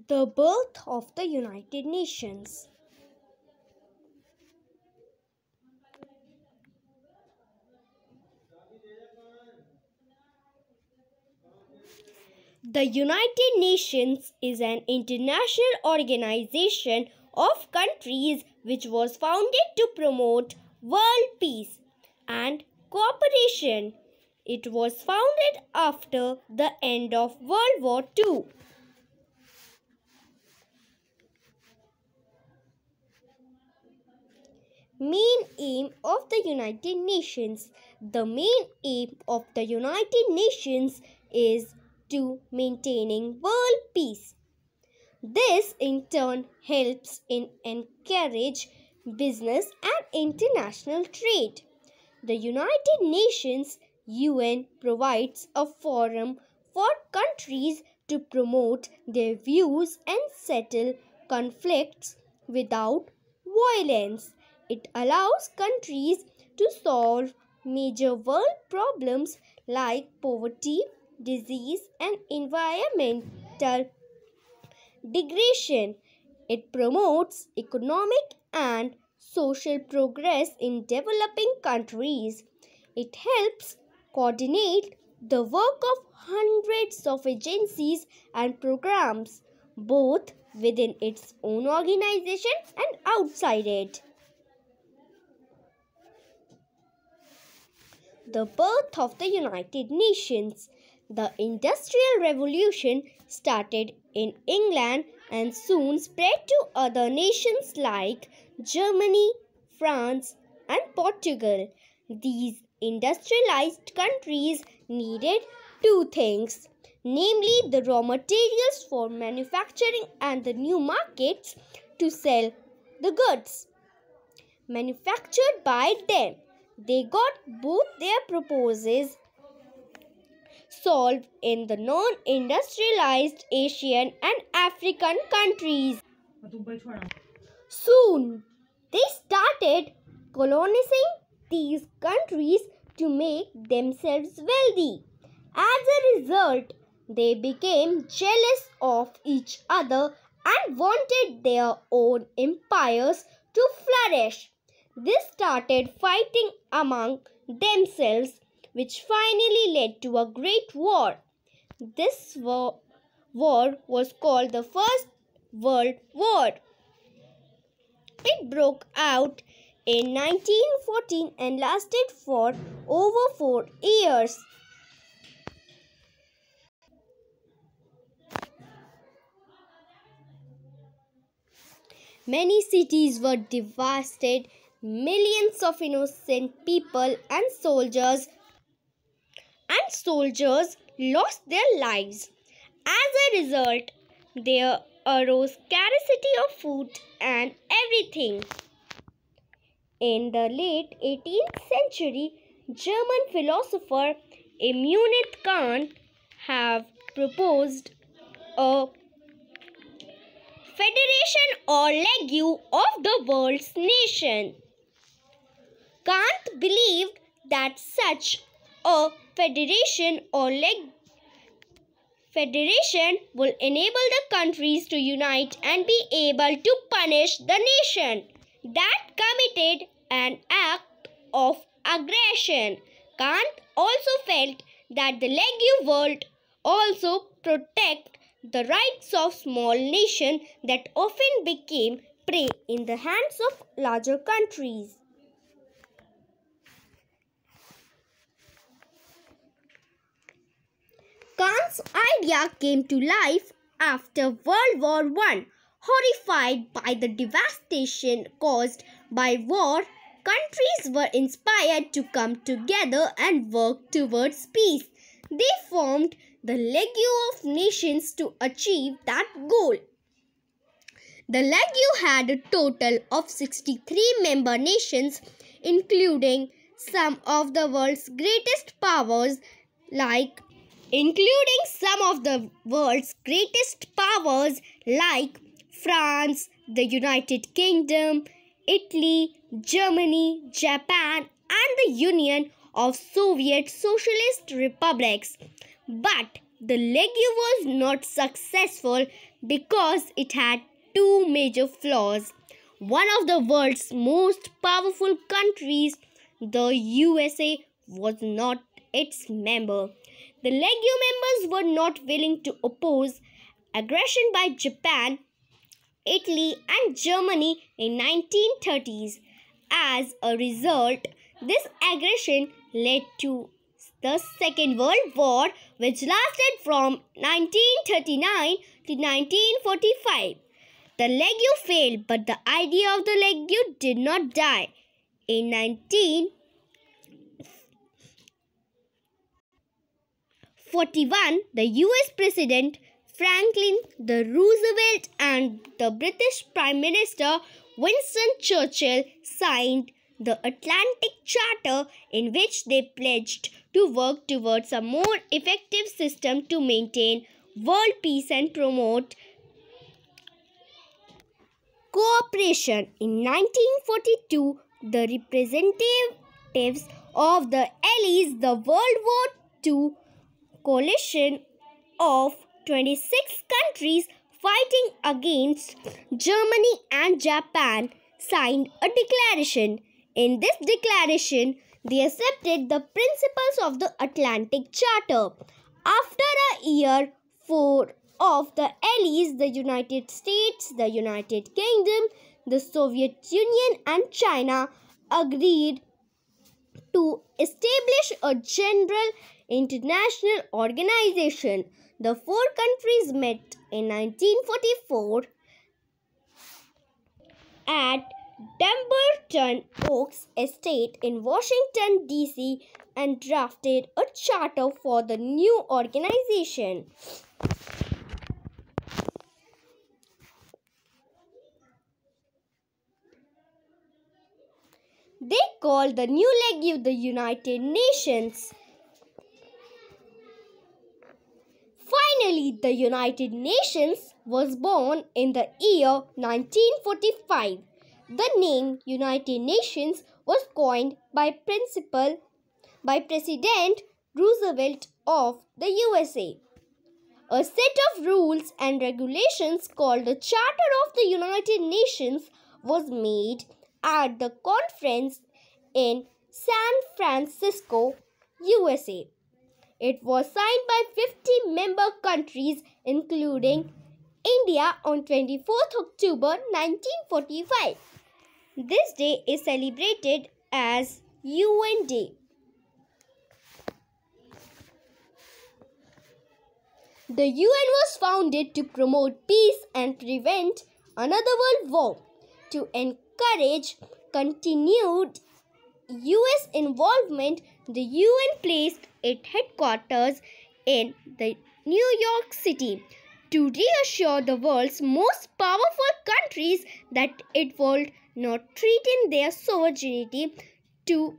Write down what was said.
The birth of the United Nations. The United Nations is an international organization of countries which was founded to promote world peace and cooperation. It was founded after the end of World War II. Main aim of the United Nations. The main aim of the United Nations is to maintaining world peace. This in turn helps in encourage business and international trade. The United Nations UN provides a forum for countries to promote their views and settle conflicts without violence. It allows countries to solve major world problems like poverty, disease, and environmental degradation. It promotes economic and social progress in developing countries. It helps coordinate the work of hundreds of agencies and programs, both within its own organization and outside it. The birth of the United Nations. The Industrial Revolution started in England and soon spread to other nations like Germany, France, and Portugal. These industrialized countries needed two things, namely the raw materials for manufacturing and the new markets to sell the goods manufactured by them. They got both their purposes solved in the non-industrialized Asian and African countries. Soon, they started colonizing these countries to make themselves wealthy. As a result, they became jealous of each other and wanted their own empires to flourish. This started fighting among themselves, which finally led to a great war. This war was called the First World War. It broke out in 1914 and lasted for over 4 years. Many cities were devastated. Millions of innocent people and soldiers lost their lives. As a result, there arose scarcity of food and everything. In the late 18th century, German philosopher Immanuel Kant have proposed a federation or league of the world's nation. Kant believed that such a federation or federation will enable the countries to unite and be able to punish the nation that committed an act of aggression. Kant also felt that the league would also protect the rights of small nations that often became prey in the hands of larger countries. Kant's idea came to life after World War I. Horrified by the devastation caused by war, countries were inspired to come together and work towards peace. They formed the League of Nations to achieve that goal. The League had a total of 63 member nations, including some of the world's greatest powers like France, the United Kingdom, Italy, Germany, Japan, and the Union of Soviet Socialist Republics. But The league was not successful because it had two major flaws. One of the world's most powerful countries, the USA, was not its member. The league members were not willing to oppose aggression by Japan, Italy and Germany in 1930s. As a result, this aggression led to the Second World War, which lasted from 1939 to 1945. The league failed, but the idea of the league did not die. In 1941, the US President Franklin D. Roosevelt and the British Prime Minister Winston Churchill signed the Atlantic Charter, in which they pledged to work towards a more effective system to maintain world peace and promote cooperation. In 1942, the representatives of the Allies, the World War II coalition of 26 countries fighting against Germany and Japan, signed a declaration. In this declaration, they accepted the principles of the Atlantic Charter. After a year, four of the Allies, the United States, the United Kingdom, the Soviet Union and China, agreed to establish a general international organization. The four countries met in 1944 at Dumbarton Oaks Estate in Washington, D.C. and drafted a charter for the new organization. They called the new league the United Nations. Finally, the United Nations was born in the year 1945. The name United Nations was coined by President Roosevelt of the USA. A set of rules and regulations called the Charter of the United Nations was made at the conference in San Francisco, USA. It was signed by 50 member countries including India on 24th October 1945. This day is celebrated as UN Day. The UN was founded to promote peace and prevent another world war. To encourage continued US involvement, the UN placed its headquarters in the New York City to reassure the world's most powerful countries that it would not threaten their sovereignty to